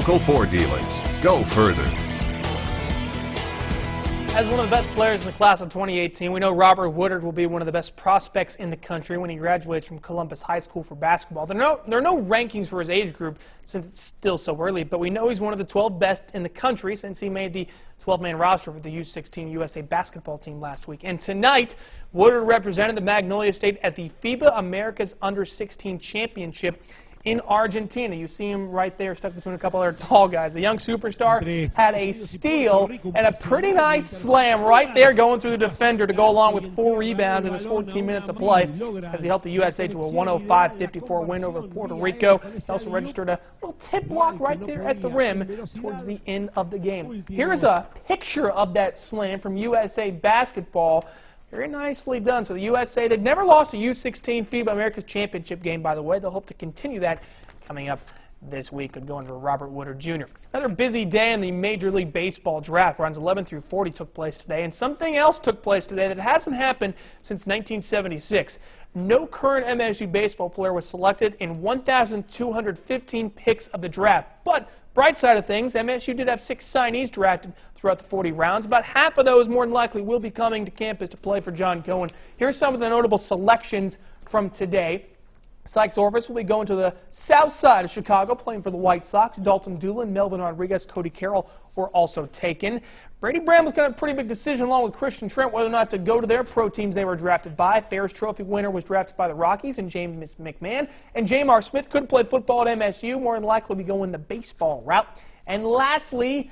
local Ford dealers. Go further. As one of the best players in the class of 2018, we know Robert Woodard will be one of the best prospects in the country when he graduates from Columbus High School for basketball. There are no rankings for his age group since it's still so early, but we know he's one of the 12 best in the country since he made the 12-man roster for the U16 USA basketball team last week. And tonight, Woodard represented the Magnolia State at the FIBA America's Under-16 Championship in Argentina. You see him right there stuck between a couple other tall guys. The young superstar had a steal and a pretty nice slam right there going through the defender to go along with 4 rebounds in his 14 minutes of play as he helped the USA to a 105-54 win over Puerto Rico. He also registered a little tip block right there at the rim towards the end of the game. Here's a picture of that slam from USA basketball. Very nicely done. So the USA, they've never lost a U16 FIBA America's Championship game, by the way. They'll hope to continue that coming up this week. Good going for Robert Woodard Jr. Another busy day in the Major League Baseball draft. Rounds 11 through 40 took place today, and something else took place today that hasn't happened since 1976. No current MSU baseball player was selected in 1,215 picks of the draft. But bright side of things, MSU did have 6 signees drafted throughout the 40 rounds. About half of those more than likely will be coming to campus to play for John Cohen. Here's some of the notable selections from today. Sykes Orvis will be going to the south side of Chicago, playing for the White Sox. Dalton Doolin, Melvin Rodriguez, Cody Carroll were also taken. Brady Bramlett's got a pretty big decision along with Christian Trent whether or not to go to their pro teams they were drafted by. Ferris Trophy winner was drafted by the Rockies and James McMahon. And Jamar Smith couldn't play football at MSU, more than likely be going the baseball route. And lastly,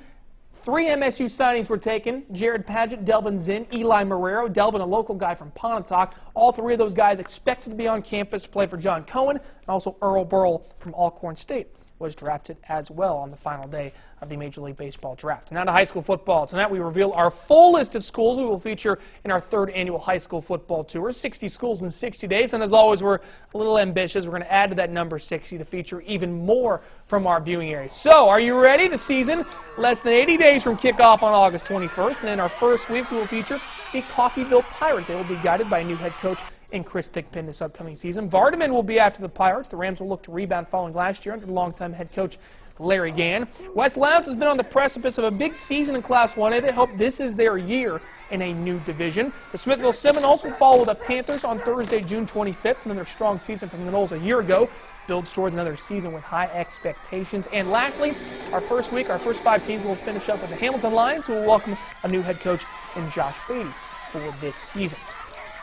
3 MSU signings were taken. Jared Padgett, Delvin Zinn, Eli Marrero. Delvin, a local guy from Pontotoc. All 3 of those guys expected to be on campus to play for John Cohen. And also Earl Burrell from Alcorn State was drafted as well on the final day of the Major League Baseball draft. Now to high school football. Tonight we reveal our full list of schools we will feature in our 3rd annual high school football tour. 60 schools in 60 days. And as always, we're a little ambitious. We're going to add to that number 60 to feature even more from our viewing areas. So, are you ready? The season, less than 80 days from kickoff on August 21st. And in our first week, we will feature the Coffeyville Pirates. They will be guided by a new head coach in Chris Thigpen this upcoming season. Vardaman will be after the Pirates. The Rams will look to rebound following last year under longtime head coach Larry Gann. West Lowndes has been on the precipice of a big season in Class 1A. They hope this is their year in a new division. The Smithville Seminoles will follow the Panthers on Thursday, June 25th, and their strong season from the Knolls a year ago builds towards another season with high expectations. And lastly, our first 5 teams will finish up with the Hamilton Lions, who will welcome a new head coach in Josh Beatty for this season.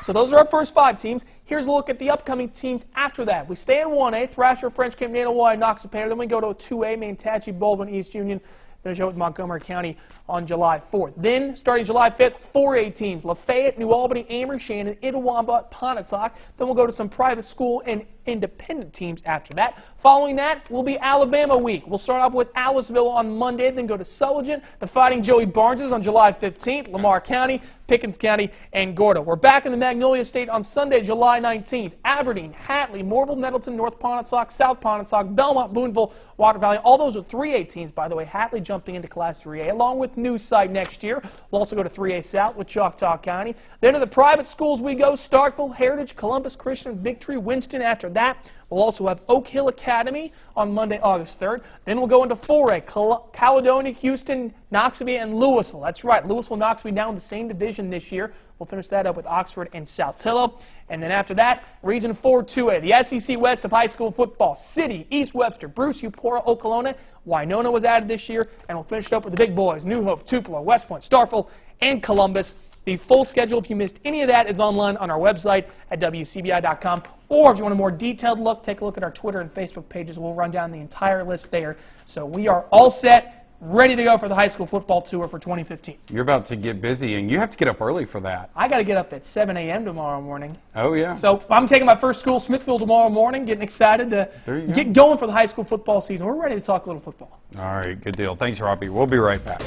So those are our first 5 teams. Here's a look at the upcoming teams after that. We stay in 1A, Thrasher, French Camp, Nanawai, Noxapater. Then we go to 2A, Manatachee, Baldwin, East Union. Finish out with Montgomery County on July 4th. Then, starting July 5th, 4A teams. Lafayette, New Albany, Amherst, Shannon, Itawamba, Pontotoc. Then we'll go to some private school and independent teams after that. Following that will be Alabama week. We'll start off with Aliceville on Monday, then go to Sulligent, the Fighting Joey Barneses on July 15th, Lamar County, Pickens County, and Gorda. We're back in the Magnolia State on Sunday, July 19th. Aberdeen, Hatley, Morville, Nettleton, North Pontotoc, South Pontotoc, Belmont, Boonville, Water Valley. All those are 3A teams, by the way. Hatley jumping into Class 3A, along with Newside next year. We'll also go to 3A South with Choctaw County. Then to the private schools we go, Starkville, Heritage, Columbus Christian, Victory, Winston. After that, we'll also have Oak Hill Academy on Monday, August 3rd. Then we'll go into 4A, Caledonia, Houston, Noxubee, and Louisville. That's right, Louisville, Noxubee now in the same division this year. We'll finish that up with Oxford and Saltillo. And then after that, Region 4 2A, the SEC West of high school football. City, East Webster, Bruce, Eupora, Okolona, Winona was added this year. And we'll finish it up with the big boys, New Hope, Tupelo, West Point, Starkville, and Columbus. The full schedule, if you missed any of that, is online on our website at WCBI.com. Or if you want a more detailed look, take a look at our Twitter and Facebook pages. We'll run down the entire list there. So we are all set, ready to go for the high school football tour for 2015. You're about to get busy, and you have to get up early for that. I got to get up at 7 a.m. tomorrow morning. Oh, yeah. So I'm taking my first school, Smithville, tomorrow morning, getting excited to get going for the high school football season. We're ready to talk a little football. All right, good deal. Thanks, Robby. We'll be right back.